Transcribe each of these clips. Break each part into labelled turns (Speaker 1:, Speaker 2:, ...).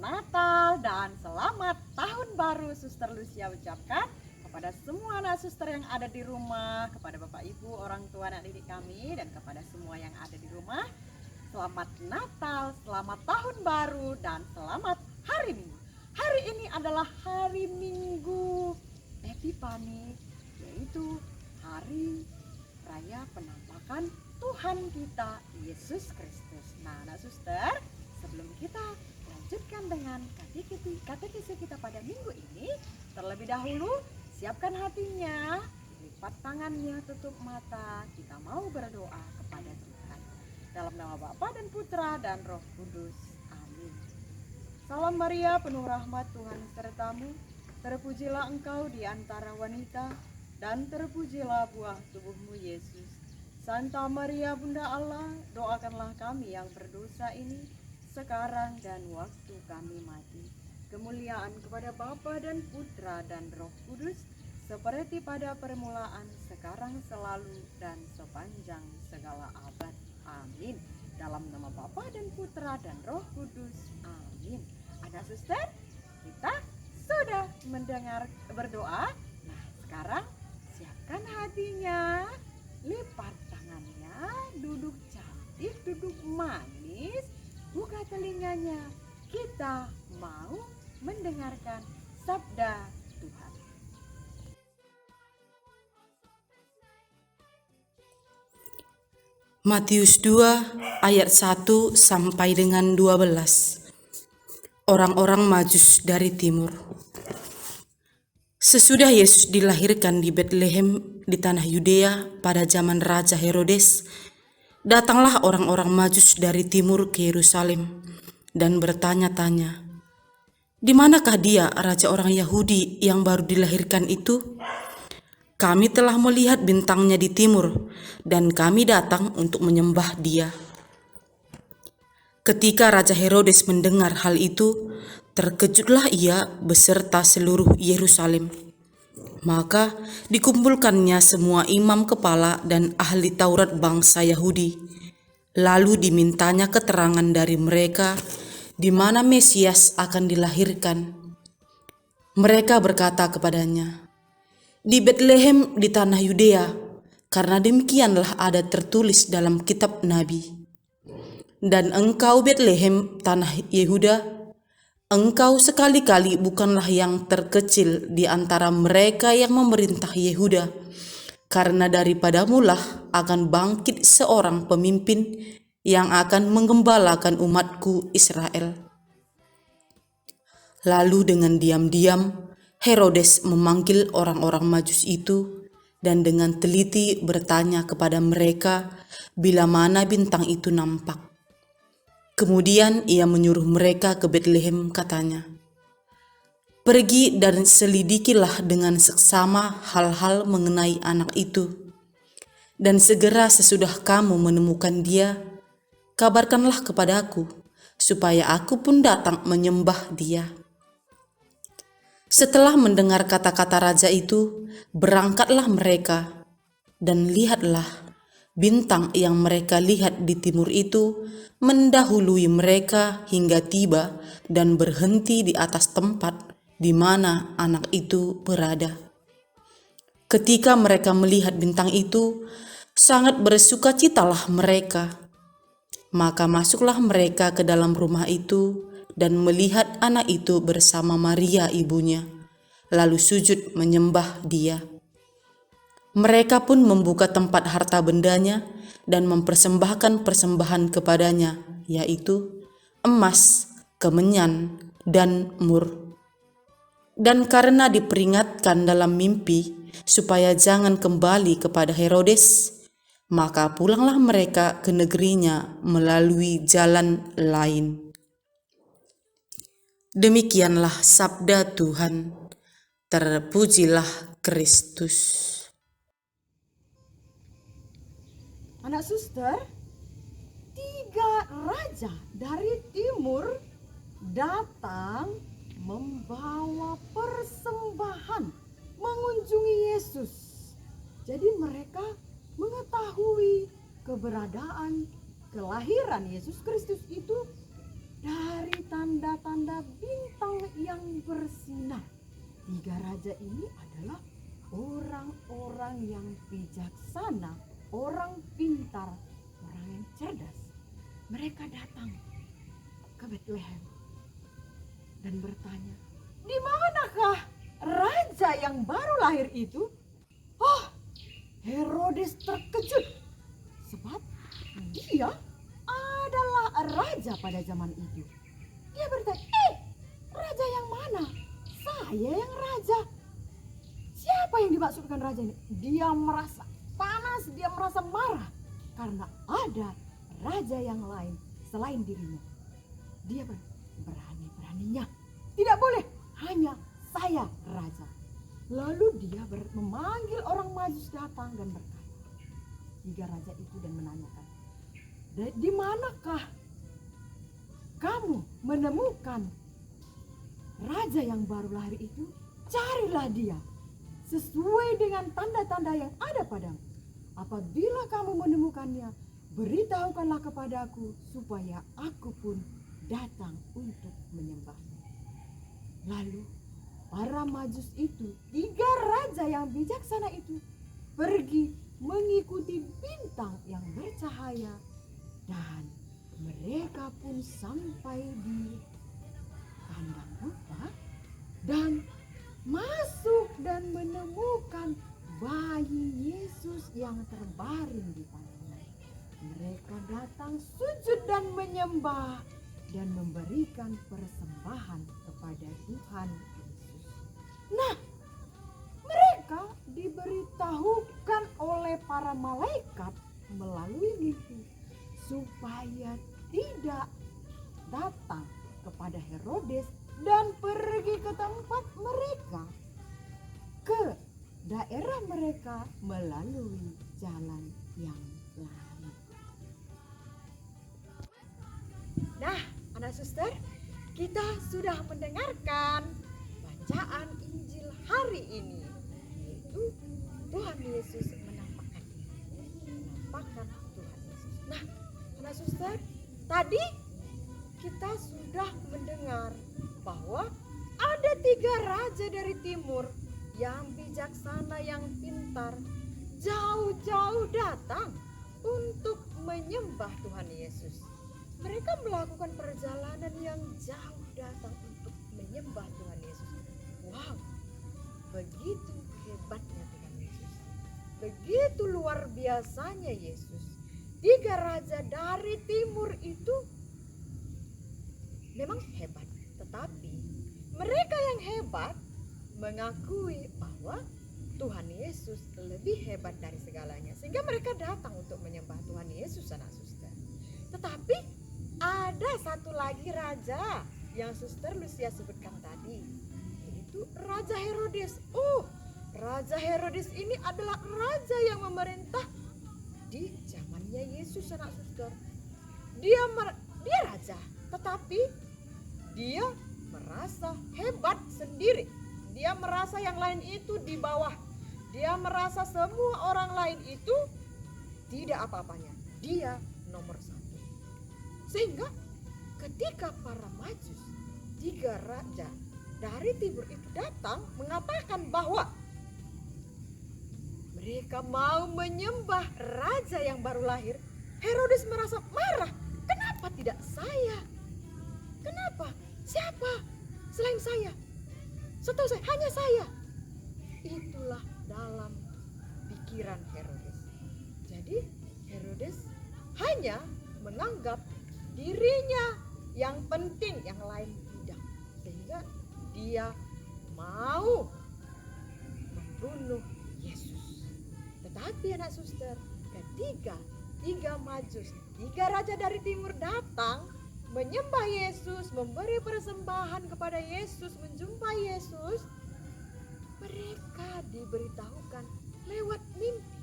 Speaker 1: Natal dan selamat Tahun Baru Suster Lucia ucapkan kepada semua anak suster yang ada di rumah, kepada Bapak Ibu, orang tua anak didik kami, dan kepada semua yang ada di rumah. Selamat Natal, selamat Tahun Baru, dan selamat Hari Minggu. Hari ini adalah hari Minggu Epifani, yaitu hari raya penampakan Tuhan kita Yesus Kristus. Nah, anak suster, sebelum kita lanjutkan dengan katekesi kita pada minggu ini, terlebih dahulu siapkan hatinya, lipat tangannya, tutup mata. Kita mau berdoa kepada Tuhan. Dalam nama Bapa dan Putra dan Roh Kudus. Amin. Salam Maria, penuh rahmat, Tuhan sertamu. Terpujilah engkau di antara wanita, dan terpujilah buah tubuhmu Yesus. Santa Maria Bunda Allah, doakanlah kami yang berdosa ini, sekarang dan waktu kami mati. Kemuliaan kepada Bapa dan Putra dan Roh Kudus, seperti pada permulaan, sekarang, selalu, dan sepanjang segala abad. Amin. Dalam nama Bapa dan Putra dan Roh Kudus. Amin. Anak suster, kita sudah mendengar berdoa. Nah, sekarang siapkan hatinya, lipat tangannya, duduk cantik, duduk manis, buka telinganya. Kita mau mendengarkan sabda Tuhan.
Speaker 2: Matius 2 ayat 1 sampai dengan 12. Orang-orang Majus dari timur. Sesudah Yesus dilahirkan di Betlehem di tanah Yudea pada zaman Raja Herodes, datanglah orang-orang Majus dari timur ke Yerusalem dan bertanya-tanya, "Di manakah dia, raja orang Yahudi yang baru dilahirkan itu? Kami telah melihat bintangnya di timur, dan kami datang untuk menyembah dia." Ketika Raja Herodes mendengar hal itu, terkejutlah ia beserta seluruh Yerusalem. Maka dikumpulkannya semua imam kepala dan ahli Taurat bangsa Yahudi. Lalu dimintanya keterangan dari mereka di mana Mesias akan dilahirkan. Mereka berkata kepadanya, "Di Betlehem di tanah Yudea, karena demikianlah ada tertulis dalam kitab Nabi. Dan engkau Betlehem tanah Yehuda, engkau sekali-kali bukanlah yang terkecil di antara mereka yang memerintah Yehuda, karena daripadamulah akan bangkit seorang pemimpin yang akan menggembalakan umatku Israel." Lalu dengan diam-diam Herodes memanggil orang-orang Majus itu dan dengan teliti bertanya kepada mereka bila mana bintang itu nampak. Kemudian ia menyuruh mereka ke Betlehem, katanya, "Pergi dan selidikilah dengan seksama hal-hal mengenai anak itu. Dan segera sesudah kamu menemukan dia, kabarkanlah kepadaku, supaya aku pun datang menyembah dia." Setelah mendengar kata-kata raja itu, berangkatlah mereka, dan lihatlah, bintang yang mereka lihat di timur itu mendahului mereka hingga tiba dan berhenti di atas tempat di mana anak itu berada. Ketika mereka melihat bintang itu, sangat bersukacitalah mereka. Maka masuklah mereka ke dalam rumah itu dan melihat anak itu bersama Maria ibunya, lalu sujud menyembah dia. Mereka pun membuka tempat harta bendanya dan mempersembahkan persembahan kepadanya, yaitu emas, kemenyan, dan mur. Dan karena diperingatkan dalam mimpi supaya jangan kembali kepada Herodes, maka pulanglah mereka ke negerinya melalui jalan lain. Demikianlah sabda Tuhan. Terpujilah Kristus.
Speaker 1: Anak suster, 3 raja dari timur datang membawa persembahan mengunjungi Yesus. Jadi mereka mengetahui keberadaan kelahiran Yesus Kristus itu dari tanda-tanda bintang yang bersinar. Tiga raja ini adalah orang-orang yang bijaksana, orang pintar, orang yang cerdas. Mereka datang ke Bethlehem dan bertanya, "Di manakah raja yang baru lahir itu?" Oh, Herodes terkejut sebab dia adalah raja pada zaman itu. Dia bertanya, raja yang mana? Saya yang raja. Siapa yang dimaksudkan raja ini? Dia merasa panas, dia merasa marah karena ada raja yang lain selain dirinya. Dia berani-beraninya, tidak boleh, hanya saya raja. Lalu dia memanggil orang Majus datang dan berkata, tiga raja itu, dan menanyakan, di manakah kamu menemukan raja yang baru lahir itu? Carilah dia sesuai dengan tanda-tanda yang ada padamu. Apabila kamu menemukannya, beritahukanlah kepadaku supaya aku pun datang untuk menyembahnya. Lalu para Majus itu, tiga raja yang bijaksana itu, pergi mengikuti bintang yang bercahaya, dan mereka pun sampai di kandang domba dan masuk dan menemukan bayi Yesus yang terbaring di tangannya. Mereka datang sujud dan menyembah dan memberikan persembahan kepada Tuhan Yesus. Nah, mereka diberitahukan oleh para malaikat melalui mimpi supaya tidak datang kepada Herodes dan pergi ke tempat mereka, ke daerah mereka melalui jalan yang lain. Nah, anak suster, kita sudah mendengarkan bacaan Injil hari ini, yaitu Tuhan Yesus menampakkan Tuhan Yesus. Nah, anak suster, tadi kita sudah mendengar bahwa ada tiga raja dari timur yang bijaksana, yang pintar, jauh-jauh datang untuk menyembah Tuhan Yesus. Mereka melakukan perjalanan yang jauh datang untuk menyembah Tuhan Yesus. Wow, begitu hebatnya Tuhan Yesus. Begitu luar biasanya Yesus. Tiga raja dari timur itu memang hebat, tetapi mereka yang hebat mengakui bahwa Tuhan Yesus lebih hebat dari segalanya, sehingga mereka datang untuk menyembah Tuhan Yesus, anak suster. Tetapi ada satu lagi raja yang suster Lucia sebutkan tadi, yaitu Raja Herodes. Oh, Raja Herodes ini adalah raja yang memerintah di zamannya Yesus, anak suster. Dia raja, tetapi dia merasa hebat sendiri. Dia merasa yang lain itu di bawah. Dia merasa semua orang lain itu tidak apa-apanya. Dia nomor satu. Sehingga ketika para Majus, tiga raja dari timur itu datang mengatakan bahwa mereka mau menyembah raja yang baru lahir, Herodes merasa marah. Kenapa tidak saya? Kenapa? Siapa selain saya? Setahu saya hanya saya. Itulah dalam pikiran Herodes. Jadi Herodes hanya menganggap dirinya yang penting, yang lain tidak. Sehingga dia mau membunuh Yesus. Tetapi anak suster, ketika tiga Majus, tiga raja dari timur datang menyembah Yesus, memberi persembahan kepada Yesus, menjumpai Yesus, mereka diberitahukan lewat mimpi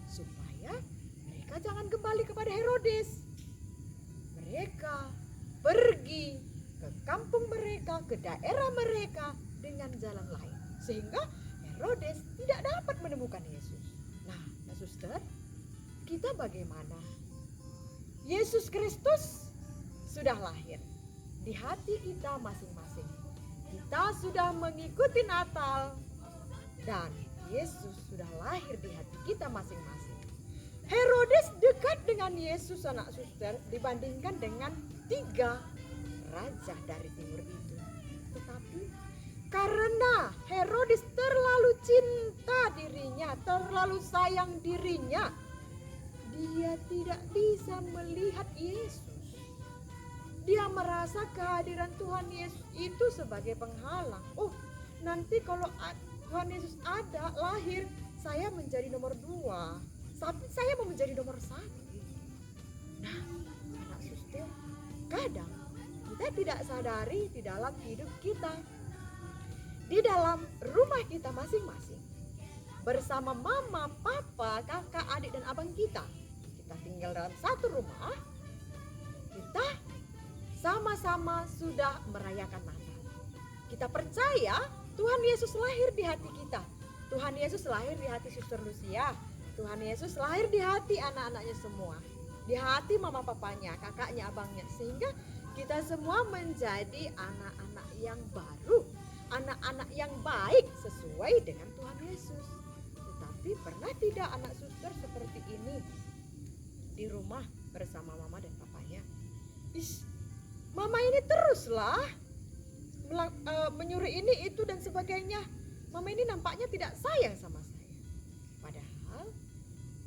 Speaker 1: supaya mereka jangan kembali kepada Herodes. Mereka pergi ke kampung mereka, ke daerah mereka dengan jalan lain, sehingga Herodes tidak dapat menemukan Yesus. Nah, suster, kita bagaimana? Yesus Kristus sudah lahir.
Speaker 3: di hati kita masing-masing. Kita sudah mengikuti Natal dan Yesus sudah lahir di hati kita masing-masing. Herodes dekat dengan Yesus anak suster dibandingkan dengan 3 raja dari timur itu. Tetapi karena Herodes terlalu cinta dirinya, terlalu sayang dirinya, dia tidak bisa melihat Yesus. Dia merasa kehadiran Tuhan Yesus itu sebagai penghalang. Oh, nanti kalau Tuhan Yesus ada, lahir, saya menjadi nomor 2. Tapi saya mau menjadi nomor 1. Nah, anak suster, kadang kita tidak sadari di dalam hidup kita, di dalam rumah kita masing-masing, bersama mama, papa, kakak, adik, dan abang kita tinggal dalam satu rumah, kita sama-sama sudah merayakan Natal. Kita percaya Tuhan Yesus lahir di hati kita. Tuhan Yesus lahir di hati Suster Lucia. Tuhan Yesus lahir di hati anak-anaknya semua, di hati mama papanya, kakaknya, abangnya, sehingga kita semua menjadi anak-anak yang baru, anak-anak yang baik sesuai dengan Tuhan Yesus. Tetapi pernah tidak anak suster seperti ini di rumah bersama mama dan papanya? Mama ini teruslah menyuruh ini itu dan sebagainya. Mama ini nampaknya tidak sayang sama saya. Padahal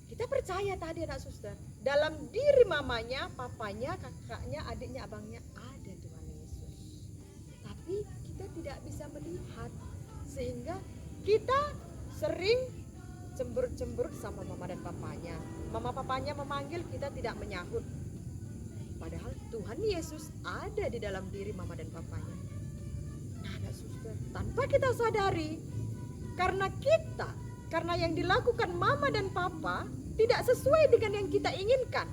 Speaker 3: kita percaya tadi anak suster, dalam diri mamanya, papanya, kakaknya, adiknya, abangnya ada Tuhan Yesus. Tapi kita tidak bisa melihat, sehingga kita sering cemberut-cemberut sama mama dan papanya. Mama papanya memanggil, kita tidak menyahut. Padahal Tuhan Yesus ada di dalam diri mama dan papanya. Nah anak suster, tanpa kita sadari, karena yang dilakukan mama dan papa tidak sesuai dengan yang kita inginkan.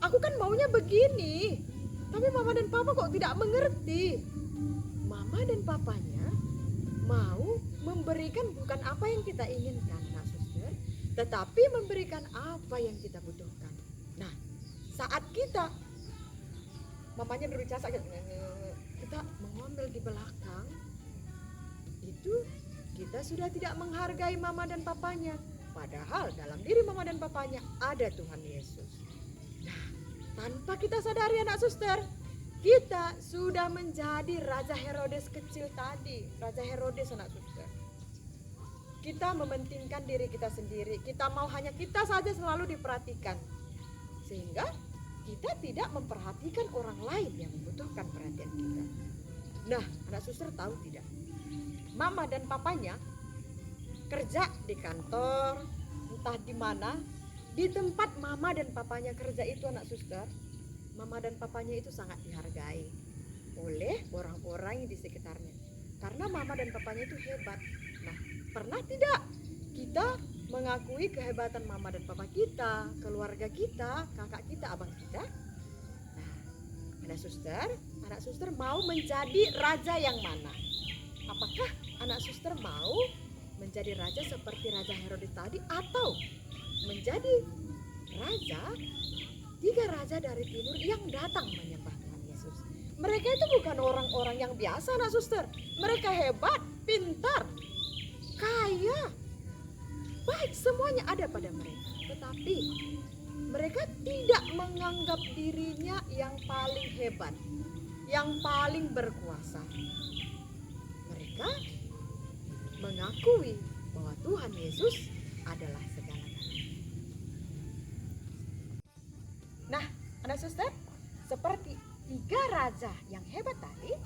Speaker 3: Aku kan maunya begini, tapi mama dan papa kok tidak mengerti. Mama dan papanya mau memberikan bukan apa yang kita inginkan, anak suster, tetapi memberikan apa yang kita butuhkan. Nah, saat kita mamanya berbicara, kita mengomel di belakang, itu kita sudah tidak menghargai mama dan papanya. Padahal dalam diri mama dan papanya ada Tuhan Yesus. Nah, tanpa kita sadari anak suster, kita sudah menjadi Raja Herodes kecil tadi. Raja Herodes anak suster. Kita mementingkan diri kita sendiri. Kita mau hanya kita saja selalu diperhatikan. Sehingga kita tidak memperhatikan orang lain yang membutuhkan perhatian kita. Nah, anak suster tahu tidak? Mama dan papanya kerja di kantor, entah di mana, di tempat mama dan papanya kerja itu anak suster, mama dan papanya itu sangat dihargai oleh orang-orang yang di sekitarnya. Karena mama dan papanya itu hebat. Nah, pernah tidak kita mengakui kehebatan mama dan papa kita, keluarga kita, kakak kita, abang kita? Nah, anak suster mau menjadi raja yang mana? Apakah anak suster mau menjadi raja seperti Raja Herodes tadi, atau menjadi raja 3 raja dari timur yang datang menyembah Tuhan Yesus? Mereka itu bukan orang-orang yang biasa anak suster. Mereka hebat, pintar, kaya, baik, semuanya ada pada mereka. Tetapi mereka tidak menganggap dirinya yang paling hebat, yang paling berkuasa. Mereka mengakui bahwa Tuhan Yesus adalah segala-galanya. Nah, anak suster, seperti 3 raja yang hebat tadi,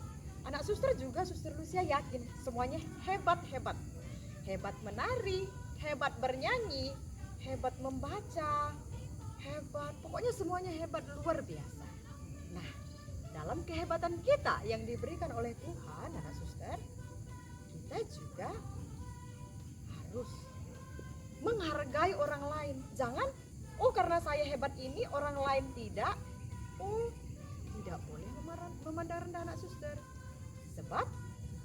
Speaker 3: anak suster juga Suster Lucia yakin semuanya hebat-hebat. Hebat menari, hebat bernyanyi, hebat membaca, hebat, pokoknya semuanya hebat, luar biasa. Nah, dalam kehebatan kita yang diberikan oleh Tuhan, anak suster, kita juga harus menghargai orang lain. Jangan, oh karena saya hebat ini orang lain tidak. Oh, tidak boleh memandang rendah anak suster. Sebab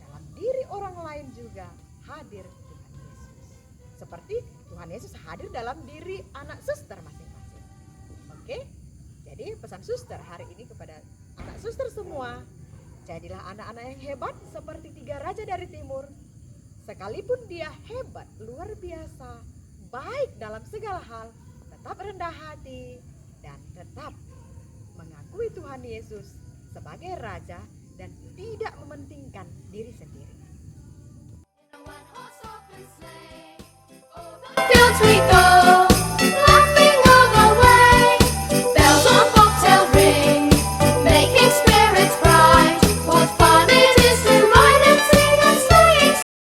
Speaker 3: dalam diri orang lain juga hadir Tuhan Yesus. Seperti Tuhan Yesus hadir dalam diri anak suster masing-masing. Oke? Jadi pesan suster hari ini kepada Anak suster semua, jadilah anak-anak yang hebat seperti 3 raja dari timur. Sekalipun dia hebat, luar biasa, baik dalam segala hal, tetap rendah hati, dan tetap mengakui Tuhan Yesus sebagai Raja dan tidak mementingkan diri sendiri.
Speaker 4: Fields we go.